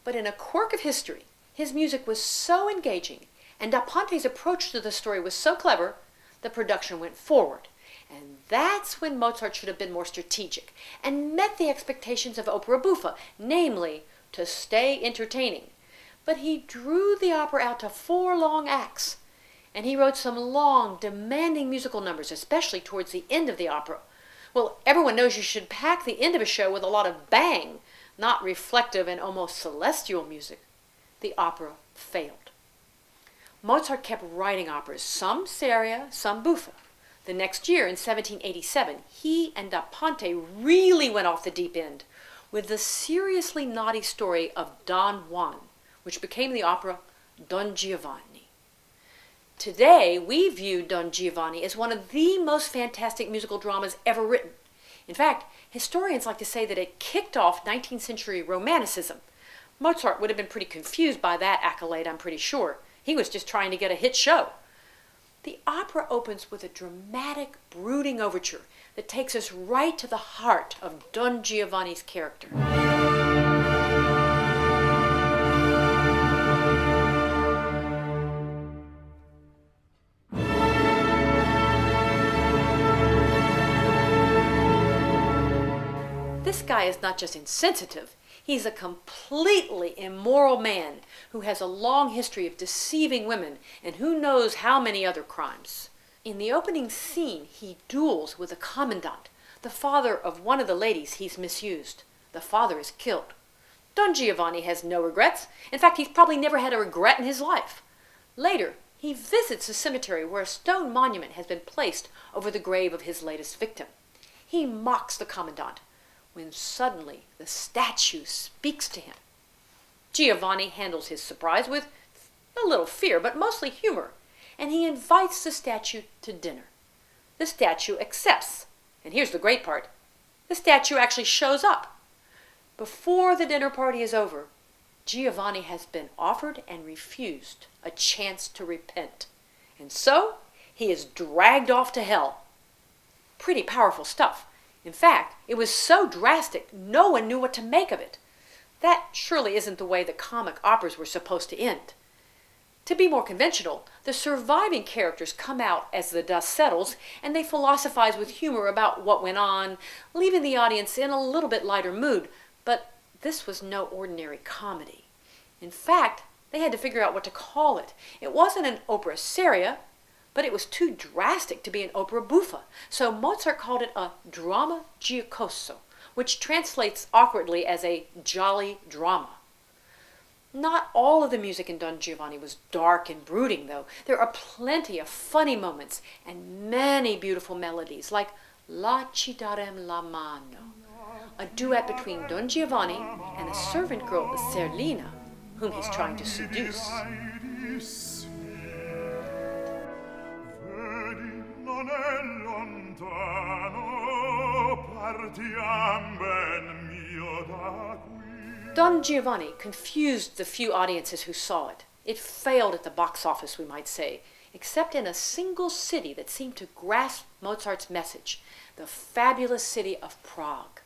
But in a quirk of history, his music was so engaging and da Ponte's approach to the story was so clever, the production went forward. And that's when Mozart should have been more strategic and met the expectations of opera buffa, namely, to stay entertaining. But he drew the opera out to 4 long acts, and he wrote some long, demanding musical numbers, especially towards the end of the opera. Well, everyone knows you should pack the end of a show with a lot of bang, not reflective and almost celestial music. The opera failed. Mozart kept writing operas, some seria, some buffa. The next year, in 1787, he and da Ponte really went off the deep end with the seriously naughty story of Don Juan, which became the opera Don Giovanni. Today, we view Don Giovanni as one of the most fantastic musical dramas ever written. In fact, historians like to say that it kicked off 19th century Romanticism. Mozart would have been pretty confused by that accolade, I'm pretty sure. He was just trying to get a hit show. The opera opens with a dramatic, brooding overture that takes us right to the heart of Don Giovanni's character. This guy is not just insensitive, he's a completely immoral man who has a long history of deceiving women and who knows how many other crimes. In the opening scene, he duels with a commandant, the father of one of the ladies he's misused. The father is killed. Don Giovanni has no regrets. In fact, he's probably never had a regret in his life. Later, he visits a cemetery where a stone monument has been placed over the grave of his latest victim. He mocks the commandant when suddenly the statue speaks to him. Giovanni handles his surprise with a little fear, but mostly humor, and he invites the statue to dinner. The statue accepts, and here's the great part. The statue actually shows up. Before the dinner party is over, Giovanni has been offered and refused a chance to repent. And so, he is dragged off to hell. Pretty powerful stuff. In fact, it was so drastic, no one knew what to make of it. That surely isn't the way the comic operas were supposed to end. To be more conventional, the surviving characters come out as the dust settles, and they philosophize with humor about what went on, leaving the audience in a little bit lighter mood. But this was no ordinary comedy. In fact, they had to figure out what to call it. It wasn't an opera seria, but it was too drastic to be an opera buffa, so Mozart called it a dramma giocoso, which translates awkwardly as a jolly drama. Not all of the music in Don Giovanni was dark and brooding, though. There are plenty of funny moments and many beautiful melodies, like La ci darem la mano, a duet between Don Giovanni and a servant girl, Serlina, whom he's trying to seduce. Don Giovanni confused the few audiences who saw it. It failed at the box office, we might say, except in a single city that seemed to grasp Mozart's message, the fabulous city of Prague.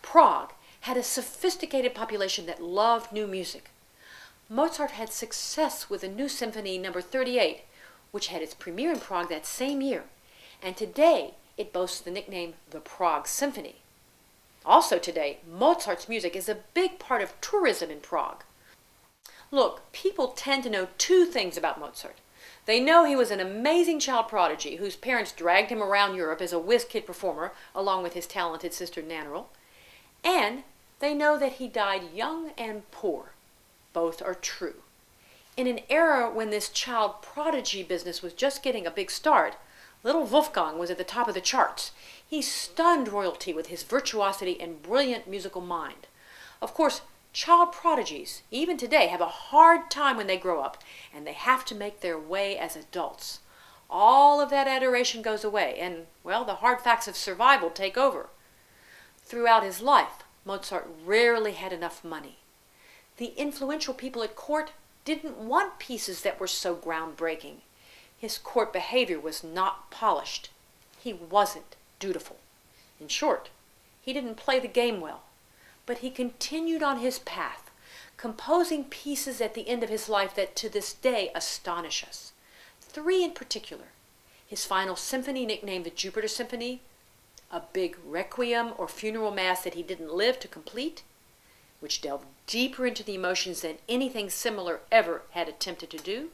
Prague had a sophisticated population that loved new music. Mozart had success with a new symphony, number 38, which had its premiere in Prague that same year, and today it boasts the nickname the Prague Symphony. Also today, Mozart's music is a big part of tourism in Prague. Look, people tend to know two things about Mozart. They know he was an amazing child prodigy whose parents dragged him around Europe as a whiz-kid performer along with his talented sister Nannerl, and they know that he died young and poor. Both are true. In an era when this child prodigy business was just getting a big start, little Wolfgang was at the top of the charts. He stunned royalty with his virtuosity and brilliant musical mind. Of course, child prodigies, even today, have a hard time when they grow up, and they have to make their way as adults. All of that adoration goes away, and, well, the hard facts of survival take over. Throughout his life, Mozart rarely had enough money. The influential people at court didn't want pieces that were so groundbreaking. His court behavior was not polished. He wasn't dutiful. In short, he didn't play the game well, but he continued on his path, composing pieces at the end of his life that to this day astonish us. 3 in particular: his final symphony, nicknamed the Jupiter Symphony, a big requiem or funeral mass that he didn't live to complete, which delved deeper into the emotions than anything similar ever had attempted to do,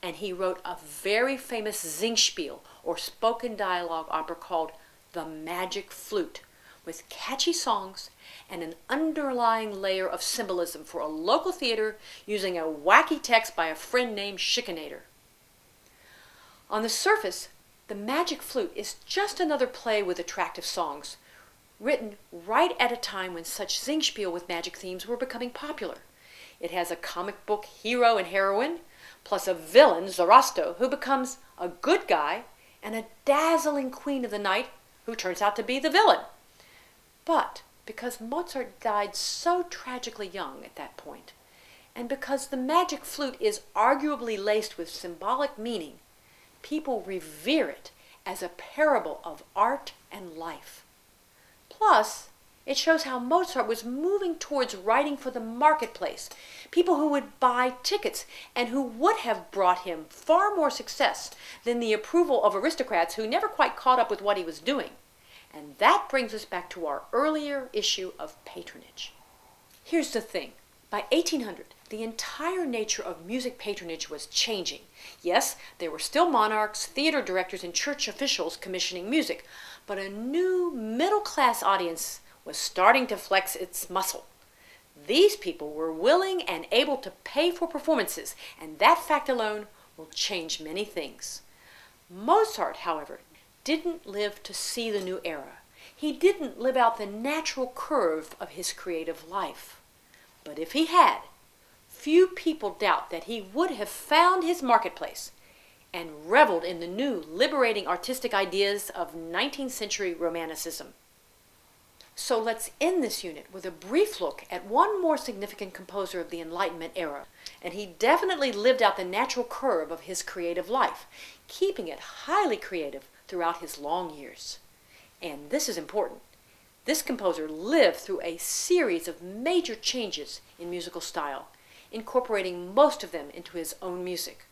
and he wrote a very famous Singspiel, or spoken dialogue opera called The Magic Flute, with catchy songs and an underlying layer of symbolism for a local theater using a wacky text by a friend named Schikaneder. On the surface, The Magic Flute is just another play with attractive songs, written right at a time when such Singspiel with magic themes were becoming popular. It has a comic book hero and heroine, plus a villain, Zarasto, who becomes a good guy, and a dazzling queen of the night who turns out to be the villain. But because Mozart died so tragically young at that point, and because the Magic Flute is arguably laced with symbolic meaning, people revere it as a parable of art and life. Plus, it shows how Mozart was moving towards writing for the marketplace, people who would buy tickets and who would have brought him far more success than the approval of aristocrats who never quite caught up with what he was doing. And that brings us back to our earlier issue of patronage. Here's the thing. By 1800, the entire nature of music patronage was changing. Yes, there were still monarchs, theater directors, and church officials commissioning music, but a new middle-class audience was starting to flex its muscle. These people were willing and able to pay for performances, and that fact alone will change many things. Mozart, however, didn't live to see the new era. He didn't live out the natural curve of his creative life. But if he had, few people doubt that he would have found his marketplace and reveled in the new, liberating artistic ideas of 19th century Romanticism. So let's end this unit with a brief look at one more significant composer of the Enlightenment era, and he definitely lived out the natural curve of his creative life, keeping it highly creative throughout his long years. And this is important. This composer lived through a series of major changes in musical style, incorporating most of them into his own music.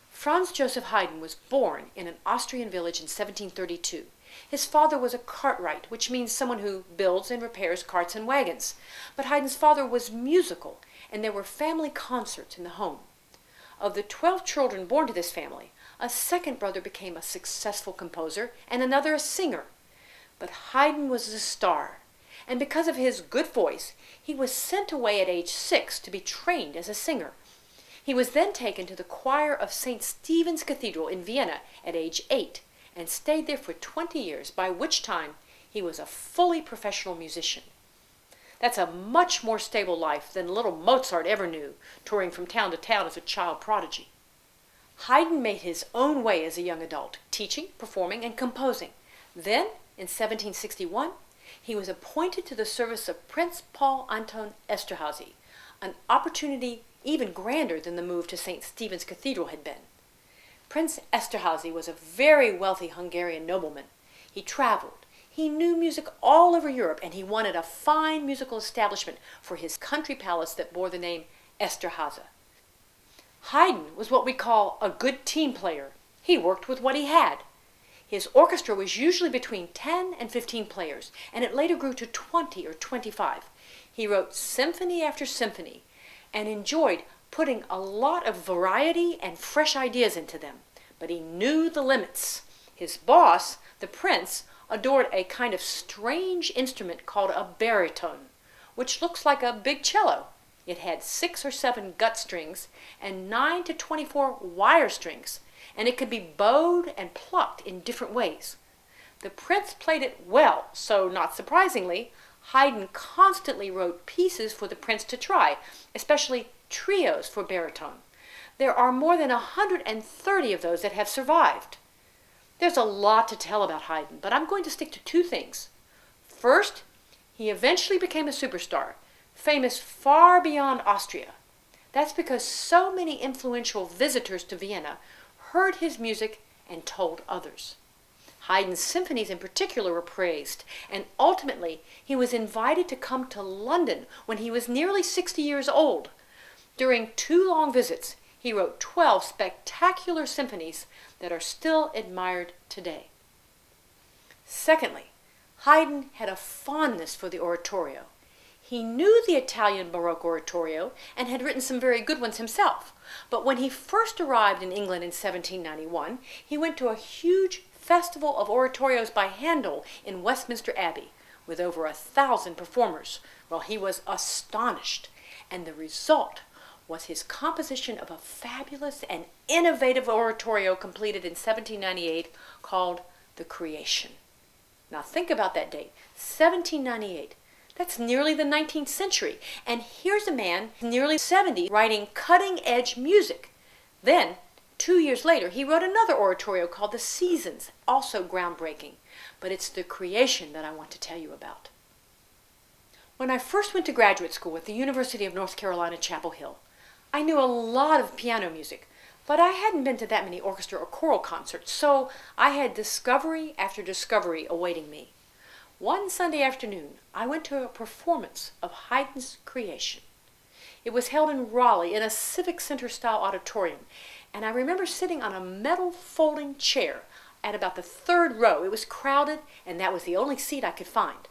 Franz Joseph Haydn was born in an Austrian village in 1732. His father was a cartwright, which means someone who builds and repairs carts and wagons. But Haydn's father was musical, and there were family concerts in the home. Of the 12 children born to this family, a second brother became a successful composer and another a singer. But Haydn was a star, and because of his good voice, he was sent away at age 6 to be trained as a singer. He was then taken to the choir of St. Stephen's Cathedral in Vienna at age 8 and stayed there for 20 years, by which time he was a fully professional musician. That's a much more stable life than little Mozart ever knew, touring from town to town as a child prodigy. Haydn made his own way as a young adult, teaching, performing, and composing. Then, in 1761, he was appointed to the service of Prince Paul Anton Esterházy, an opportunity even grander than the move to St. Stephen's Cathedral had been. Prince Esterházy was a very wealthy Hungarian nobleman. He traveled, he knew music all over Europe, and he wanted a fine musical establishment for his country palace that bore the name Esterházy. Haydn was what we call a good team player. He worked with what he had. His orchestra was usually between 10 and 15 players, and it later grew to 20 or 25. He wrote symphony after symphony and enjoyed putting a lot of variety and fresh ideas into them. But he knew the limits. His boss, the prince, adored a kind of strange instrument called a baritone, which looks like a big cello. It had 6 or 7 gut strings and 9 to 24 wire strings, and it could be bowed and plucked in different ways. The prince played it well, so not surprisingly, Haydn constantly wrote pieces for the prince to try, especially trios for baritone. There are more than 130 of those that have survived. There's a lot to tell about Haydn, but I'm going to stick to 2 things. First, he eventually became a superstar, famous far beyond Austria. That's because so many influential visitors to Vienna heard his music and told others. Haydn's symphonies in particular were praised, and ultimately he was invited to come to London when he was nearly 60 years old. During 2 long visits, he wrote 12 spectacular symphonies that are still admired today. Secondly, Haydn had a fondness for the oratorio. He knew the Italian Baroque oratorio and had written some very good ones himself. But when he first arrived in England in 1791, he went to a huge festival of oratorios by Handel in Westminster Abbey with over 1,000 performers. Well, he was astonished, and the result was his composition of a fabulous and innovative oratorio completed in 1798 called The Creation. Now think about that date, 1798. That's nearly the 19th century, and here's a man nearly 70 writing cutting-edge music. Then, 2 years later, he wrote another oratorio called The Seasons, also groundbreaking. But it's The Creation that I want to tell you about. When I first went to graduate school at the University of North Carolina, Chapel Hill, I knew a lot of piano music, but I hadn't been to that many orchestra or choral concerts, so I had discovery after discovery awaiting me. One Sunday afternoon, I went to a performance of Haydn's Creation. It was held in Raleigh in a Civic Center-style auditorium, and I remember sitting on a metal folding chair at about the 3rd row. It was crowded, and that was the only seat I could find.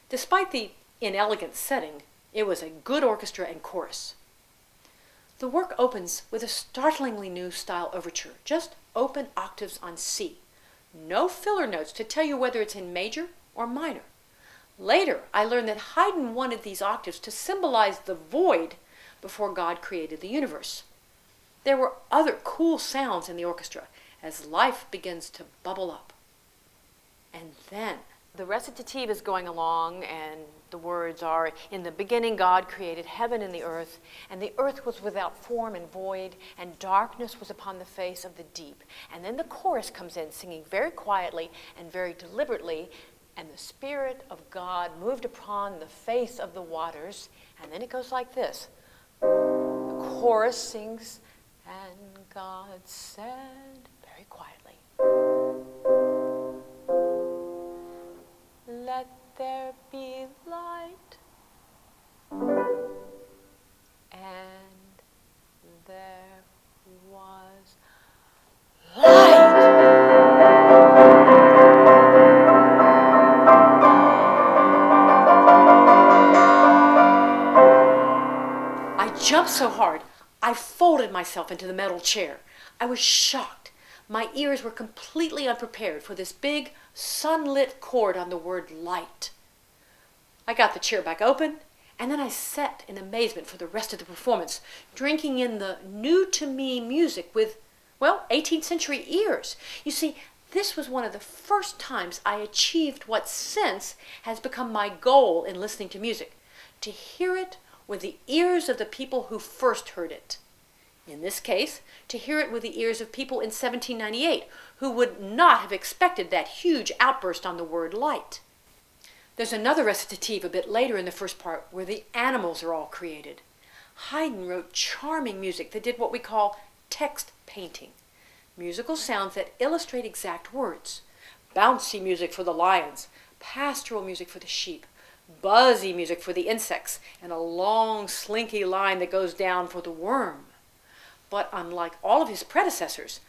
Despite the inelegant setting, it was a good orchestra and chorus. The work opens with a startlingly new style overture, just open octaves on C. No filler notes to tell you whether it's in major or minor. Later, I learned that Haydn wanted these octaves to symbolize the void before God created the universe. There were other cool sounds in the orchestra as life begins to bubble up. And then the recitative is going along, and the words are, "In the beginning God created heaven and the earth was without form and void, and darkness was upon the face of the deep." And then the chorus comes in, singing very quietly and very deliberately, "And the Spirit of God moved upon the face of the waters." And then it goes like this. The chorus sings, "And God said," very quietly, "Let there be light." And there was light. I jumped so hard, I folded myself into the metal chair. I was shocked. My ears were completely unprepared for this big, sunlit chord on the word light. I got the chair back open, and then I sat in amazement for the rest of the performance, drinking in the new-to-me music with, 18th century ears. You see, this was one of the first times I achieved what since has become my goal in listening to music, to hear it with the ears of the people who first heard it. In this case, to hear it with the ears of people in 1798 who would not have expected that huge outburst on the word light. There's another recitative a bit later in the first part where the animals are all created. Haydn wrote charming music that did what we call text painting, musical sounds that illustrate exact words. Bouncy music for the lions, pastoral music for the sheep, buzzy music for the insects, and a long slinky line that goes down for the worm. But unlike all of his predecessors,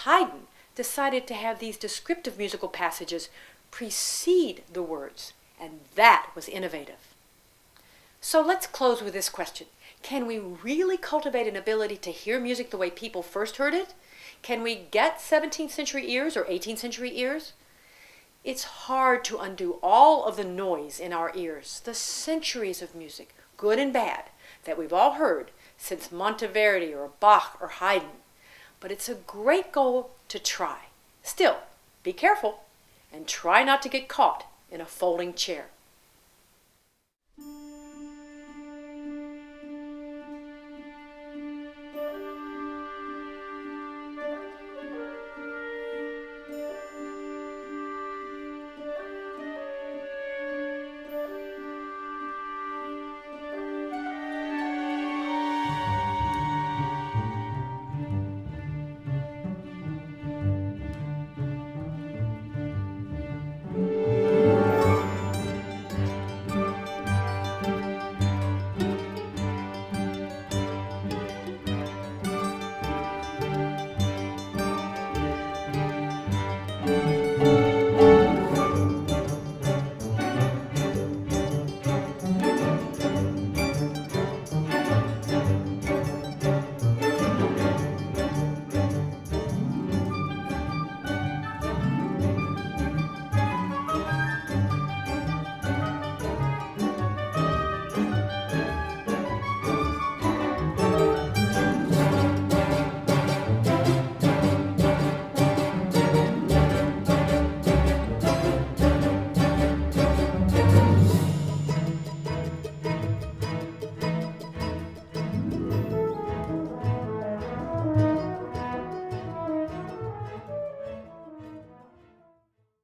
Haydn decided to have these descriptive musical passages precede the words, and that was innovative. So let's close with this question. Can we really cultivate an ability to hear music the way people first heard it? Can we get 17th century ears or 18th century ears? It's hard to undo all of the noise in our ears, the centuries of music, good and bad, that we've all heard since Monteverdi or Bach or Haydn. But it's a great goal to try. Still, be careful and try not to get caught in a folding chair.